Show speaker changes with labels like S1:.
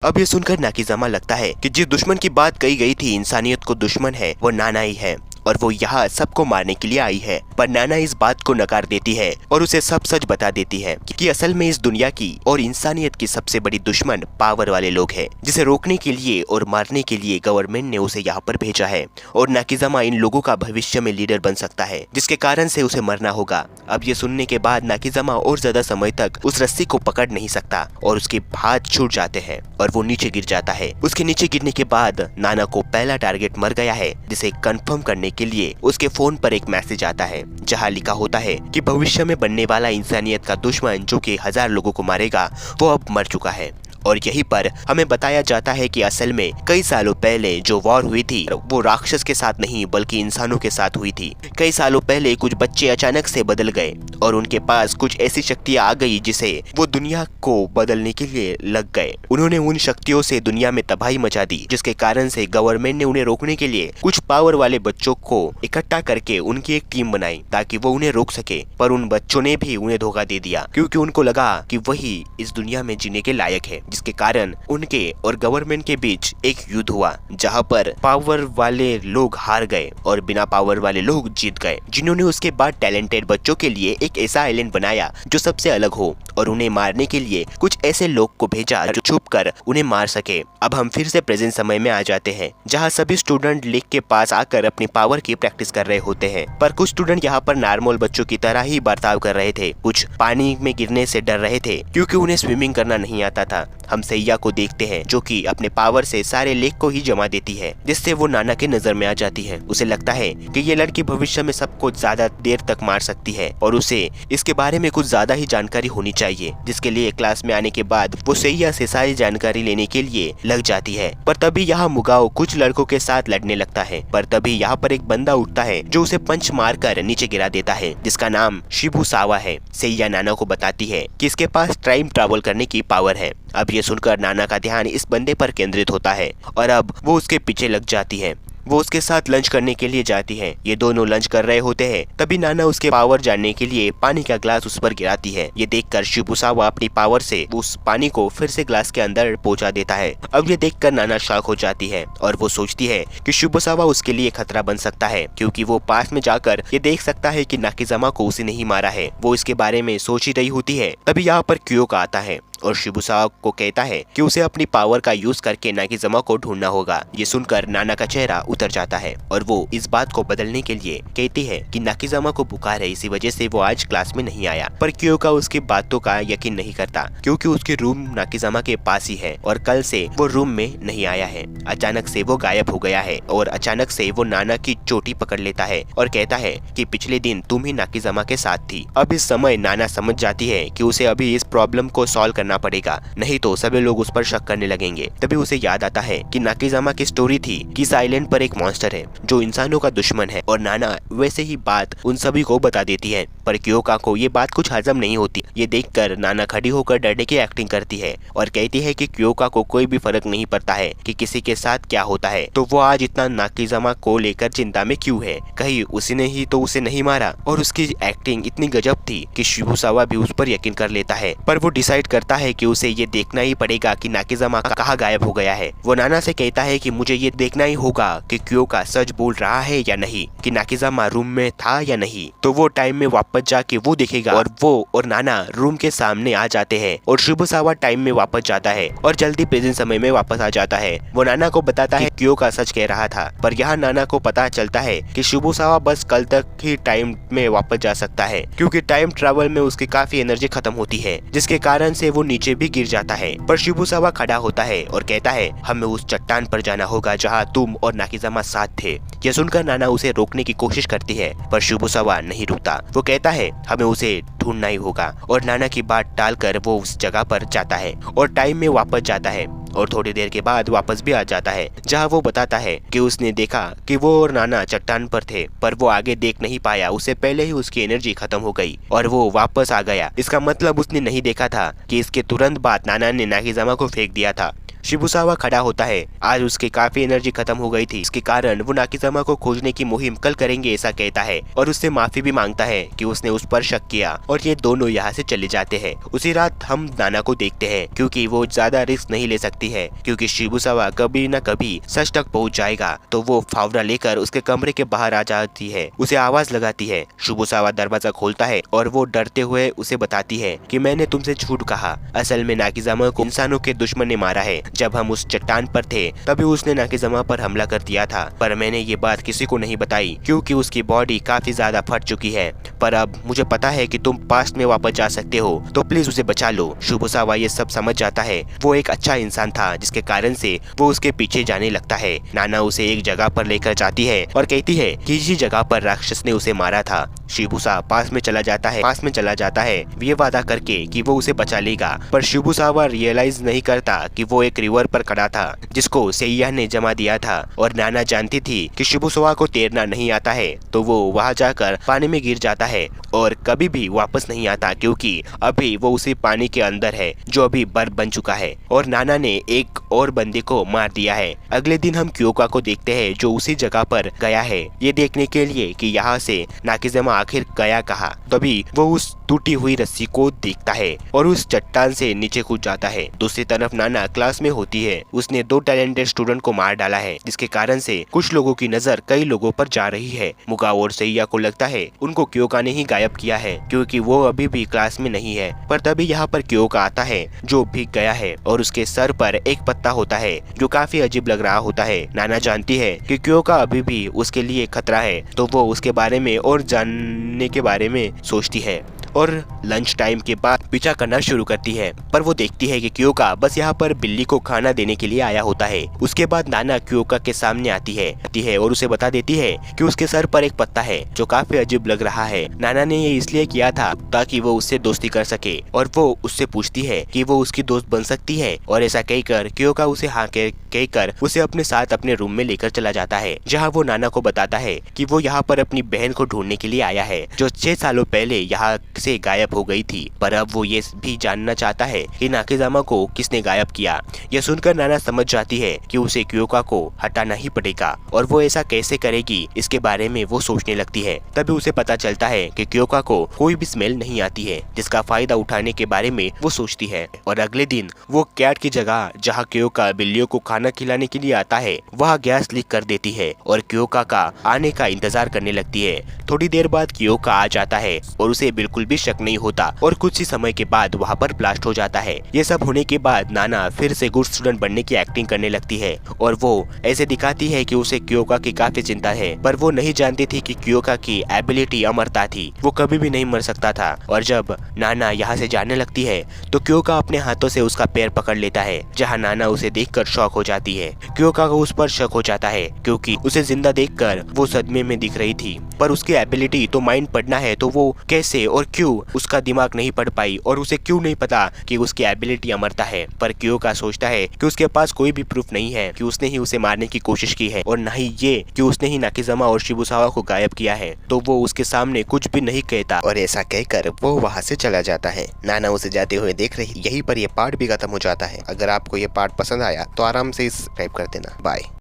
S1: अब ये सुनकर नाकिजामा लगता है कि जिस दुश्मन की बात कही गई थी इंसानियत को दुश्मन है वो नाना ही है और वो यहाँ सबको मारने के लिए आई है। पर नाना इस बात को नकार देती है और उसे सब सच बता देती है कि असल में इस दुनिया की और इंसानियत की सबसे बड़ी दुश्मन पावर वाले लोग हैं, जिसे रोकने के लिए और मारने के लिए गवर्नमेंट ने उसे यहाँ पर भेजा है और नाकिजामा इन लोगों का भविष्य में लीडर बन सकता है, जिसके कारण से उसे मरना होगा। अब ये सुनने के बाद नाकिजामा और ज्यादा समय तक उस रस्सी को पकड़ नहीं सकता और उसके हाथ छूट जाते हैं और वो नीचे गिर जाता है। उसके नीचे गिरने के बाद नाना को पहला टारगेट मर गया है, जिसे कंफर्म करने के लिए उसके फोन पर एक मैसेज आता है जहां लिखा होता है कि भविष्य में बनने वाला इंसानियत का दुश्मन जो कि 1000 लोगों को मारेगा वो अब मर चुका है। और यहीं पर हमें बताया जाता है कि असल में कई सालों पहले जो वॉर हुई थी वो राक्षस के साथ नहीं बल्कि इंसानों के साथ हुई थी। कई सालों पहले कुछ बच्चे अचानक से बदल गए और उनके पास कुछ ऐसी शक्तियां आ गई जिसे वो दुनिया को बदलने के लिए लग गए। उन्होंने उन शक्तियों से दुनिया में तबाही मचा दी, जिसके कारण से गवर्नमेंट ने उन्हें रोकने के लिए कुछ पावर वाले बच्चों को इकट्ठा करके उनकी एक टीम बनाई ताकि वो उन्हें रोक सके। पर उन बच्चों ने भी उन्हें धोखा दे दिया क्योंकि उनको लगा कि वही इस दुनिया में जीने के लायक है, जिसके कारण उनके और गवर्नमेंट के बीच एक युद्ध हुआ जहां पर पावर वाले लोग हार गए और बिना पावर वाले लोग जीत गए, जिन्होंने उसके बाद टैलेंटेड बच्चों के लिए एक ऐसा आइलैंड बनाया जो सबसे अलग हो और उन्हें मारने के लिए कुछ ऐसे लोग को भेजा जो छुपकर उन्हें मार सके। अब हम फिर से प्रेजेंट समय में आ जाते हैं जहां सभी स्टूडेंट लेक के पास आकर अपनी पावर की प्रैक्टिस कर रहे होते हैं। पर कुछ स्टूडेंट यहाँ पर नॉर्मल बच्चों की तरह ही बर्ताव कर रहे थे। कुछ पानी में गिरने से डर रहे थे क्योंकि उन्हें स्विमिंग करना नहीं आता था। हम सैया को देखते हैं जो कि अपने पावर से सारे लेक को ही जमा देती है, जिससे वो नाना के नजर में आ जाती है। उसे लगता है कि ये लड़की भविष्य में सबको ज्यादा देर तक मार सकती है और उसे इसके बारे में कुछ ज्यादा ही जानकारी होनी चाहिए, जिसके लिए क्लास में आने के बाद वो सैया से सारी जानकारी लेने के लिए लग जाती है। पर तभी यहाँ मुगाओ कुछ लड़कों के साथ लड़ने लगता है। पर तभी यहाँ पर एक बंदा उठता है जो उसे पंच मारकर नीचे गिरा देता है, जिसका नाम शिबुसावा है। सैया नाना को बताती है कि इसके पास टाइम ट्रैवल करने की पावर है। अब ये सुनकर नाना का ध्यान इस बंदे पर केंद्रित होता है और अब वो उसके पीछे लग जाती है। वो उसके साथ लंच करने के लिए जाती है। ये दोनों लंच कर रहे होते हैं तभी नाना उसके पावर जानने के लिए पानी का ग्लास उस पर गिराती है। ये देखकर शिबुसावा अपनी पावर से उस पानी को फिर से ग्लास के अंदर पहुंचा देता है। अब ये देखकर नाना शॉक हो जाती है और वो सोचती है कि शिबुसावा उसके लिए खतरा बन सकता है क्योंकि वो पास में जाकर ये देख सकता है कि नाकिजामा को उसे नहीं मारा है। वो इसके बारे में सोच ही रही होती है तभी यहाँ पर क्योका आता है और शिबुसावा को कहता है कि उसे अपनी पावर का यूज करके नाकिजामा को ढूंढना होगा। ये सुनकर नाना का चेहरा उतर जाता है और वो इस बात को बदलने के लिए कहती है कि नाकिजामा को बुखार है, इसी वजह से वो आज क्लास में नहीं आया। पर क्योका उसकी बातों का यकीन नहीं करता क्योंकि उसकी रूम नाकिजामा के पास ही है और कल से वो रूम में नहीं आया है। अचानक से वो गायब हो गया है और अचानक से वो नाना की चोटी पकड़ लेता है और कहता है कि पिछले दिन तुम ही नाकिजामा के साथ थी। अब इस समय नाना समझ जाती है कि उसे अभी इस प्रॉब्लम को सॉल्व करना पड़ेगा, नहीं तो सभी लोग उस पर शक करने लगेंगे। तभी उसे याद आता है कि नाकिजामा की स्टोरी थी कि इस आइलैंड पर एक मॉन्स्टर है जो इंसानों का दुश्मन है और नाना वैसे ही बात उन सभी को बता देती है। पर क्योका को ये बात कुछ हजम नहीं होती। ये देखकर नाना खड़ी होकर डरने की एक्टिंग करती है और कहती है कि क्योका को कोई भी फर्क नहीं पड़ता है कि किसी के साथ क्या होता है, तो वो आज इतना नाकिजामा को लेकर चिंता में क्यों है, कहीं उसने ही तो उसे नहीं मारा। और उसकी एक्टिंग इतनी गजब थी कि शिबुसावा भी उस पर यकीन कर लेता है। पर वो डिसाइड करता है कि उसे ये देखना ही पड़ेगा कि नाकिजामा कहाँ गायब हो गया है। वो नाना से कहता है कि मुझे ये देखना ही होगा कि क्योका सच बोल रहा है या नहीं, कि नाकिजामा रूम में था या नहीं। तो वो टाइम में वापस जाके वो देखेगा और वो और नाना रूम के सामने आ जाते हैं और शिबुसावा टाइम में वापस जाता है और जल्दी प्रेजेंट समय में वापस आ जाता है। वो नाना को बताता है क्योका सच कह रहा था। पर यहाँ नाना को पता चलता है कि शिबुसावा बस कल तक ही टाइम में वापस जा सकता है क्योंकि टाइम ट्रैवल में उसकी काफी एनर्जी खत्म होती है, जिसके कारण से वो नीचे भी गिर जाता है। पर शिबुसावा खड़ा होता है और कहता है हमें उस चट्टान पर जाना होगा जहाँ तुम और नाकिजामा साथ थे। यह सुनकर नाना उसे रोकने की कोशिश करती है पर शिबुसावा नहीं रुकता। वो कहता है हमें उसे ढूंढना ही होगा और नाना की बात टालकर वो उस जगह पर जाता है और टाइम में वापस जाता है और थोड़ी देर के बाद वापस भी आ जाता है जहाँ वो बताता है कि उसने देखा कि वो और नाना चट्टान पर थे, पर वो आगे देख नहीं पाया, उससे पहले ही उसकी एनर्जी खत्म हो गई और वो वापस आ गया। इसका मतलब उसने नहीं देखा था कि इसके तुरंत बाद नाना ने नाकिजामा को फेंक दिया था। शिबुसावा खड़ा होता है। आज उसके काफी एनर्जी खत्म हो गई थी, इसके कारण वो नाकिजामा को खोजने की मुहिम कल करेंगे ऐसा कहता है और उससे माफी भी मांगता है कि उसने उस पर शक किया और ये दोनों यहाँ से चले जाते हैं। उसी रात हम नाना को देखते हैं क्योंकि वो ज्यादा रिस्क नहीं ले सकती है क्योंकि शिबुसावा कभी न कभी सच तक पहुँच जाएगा। तो वो फावड़ा लेकर उसके कमरे के बाहर आ जाती है, उसे आवाज लगाती है। शिबुसावा दरवाजा खोलता है और वो डरते हुए उसे बताती है कि मैंने तुमसे झूठ कहा, असल में नाकिजामा को इंसानों के दुश्मन ने मारा है। जब हम उस चट्टान पर थे तभी उसने नाकिजामा पर हमला कर दिया था, पर मैंने ये बात किसी को नहीं बताई क्योंकि उसकी बॉडी काफी ज्यादा फट चुकी है। पर अब मुझे पता है कि तुम पास्ट में वापस जा सकते हो, तो प्लीज उसे बचा लो। शिबुसावा ये सब समझ जाता है। वो एक अच्छा इंसान था जिसके कारण से वो उसके पीछे जाने लगता है। नाना उसे एक जगह पर लेकर जाती है और कहती है कि इसी जगह पर राक्षस ने उसे मारा था। शिबुसा पास में चला जाता है ये वादा करके कि वो उसे बचा लेगा, पर शिबुसावा रियलाइज नहीं करता कि वो एक रिवर पर खड़ा था जिसको सेइया ने जमा दिया था और नाना जानती थी कि शिबुसावा को तैरना नहीं आता है, तो वो वहां जाकर पानी में गिर जाता है और कभी भी वापस नहीं आता क्योंकि अभी वो उसी पानी के अंदर है जो अभी बर्फ बन चुका है और नाना ने एक और बंदे को मार दिया है। अगले दिन हम क्योका को देखते हैं जो उसी जगह पर गया है ये देखने के लिए कि यहाँ से नाकिजामा आखिर गया कहाँ। तभी वो उस टूटी हुई रस्सी को देखता है और उस चट्टान से नीचे कूद जाता है। दूसरी तरफ नाना क्लास में होती है। उसने 2 टैलेंटेड स्टूडेंट को मार डाला है जिसके कारण से कुछ लोगों की नजर कई लोगों पर जा रही है। मुगा और सैया को लगता है उनको क्योका ने ही गायब किया है क्योंकि वो अभी भी क्लास में नहीं है। पर तभी यहाँ पर क्योका आता है जो भीग गया है और उसके सर पर एक पत्ता होता है जो काफी अजीब लग रहा होता है। नाना जानती है कि क्योका अभी भी उसके लिए खतरा है, तो वो उसके बारे में और जानने के बारे में सोचती है और लंच टाइम के बाद पीछा करना शुरू करती है। पर वो देखती है कि क्योका बस यहाँ पर बिल्ली को खाना देने के लिए आया होता है। उसके बाद नाना क्योका के सामने आती है और उसे बता देती है कि उसके सर पर एक पत्ता है जो काफी अजीब लग रहा है। नाना ने ये इसलिए किया था ताकि वो उससे दोस्ती कर सके और वो उससे पूछती है कि वो उसकी दोस्त बन सकती है और ऐसा कहकर क्योका उसे हाँ कहकर उसे अपने साथ अपने रूम में लेकर चला जाता है, जहाँ वो नाना को बताता है कि वो यहाँ पर अपनी बहन को ढूंढने के लिए आया है जो 6 सालों पहले यहाँ से गायब हो गई थी। पर अब वो ये भी जानना चाहता है कि नाकिजामा को किसने गायब किया। यह सुनकर नाना समझ जाती है कि उसे क्योका को हटाना ही पड़ेगा और वो ऐसा कैसे करेगी इसके बारे में वो सोचने लगती है। तभी उसे पता चलता है कि क्योका को कोई भी स्मेल नहीं आती है जिसका फायदा उठाने के बारे में वो सोचती है। और अगले दिन वो कैट की जगह जहाँ क्योका बिल्लियों को खाना खिलाने के लिए आता है वहाँ गैस लीक कर देती है और क्योका का आने का इंतजार करने लगती है। थोड़ी देर बाद क्योका आ जाता है और उसे बिल्कुल भी शक नहीं होता और कुछ ही समय के बाद वहाँ पर ब्लास्ट हो जाता है। ये सब होने के बाद नाना फिर से गुड स्टूडेंट बनने की एक्टिंग करने लगती है और वो ऐसे दिखाती है कि उसे क्योका की काफी चिंता है, पर वो नहीं जानती थी कि क्योका की एबिलिटी अमरता थी, वो कभी भी नहीं मर सकता था। और जब नाना यहाँ से जाने लगती है तो क्योका अपने हाथों से उसका पैर पकड़ लेता है, जहाँ नाना उसे देखकर शॉक हो जाती है। क्योका को उस पर शक हो जाता है क्योंकि उसे जिंदा देखकर वो सदमे में दिख रही थी, पर उसकी एबिलिटी तो माइंड पढ़ना है, तो वो कैसे और क्यों उसका दिमाग नहीं पढ़ पाई और उसे क्यों नहीं पता कि उसकी एबिलिटी अमरता है। पर क्योका सोचता है कि उसके पास कोई भी प्रूफ नहीं है कि उसने ही उसे मारने की कोशिश की है और न ही ये कि उसने ही नाकिजामा और शिबुसावा को गायब किया है, तो वो उसके सामने कुछ भी नहीं कहता और ऐसा कहकर वो वहाँ से चला जाता है। नाना उसे जाते हुए देख रही। यहीं पर ये पार्ट भी खत्म हो जाता है। अगर आपको ये पार्ट पसंद आया तो आराम से सब्सक्राइब कर देना। बाय।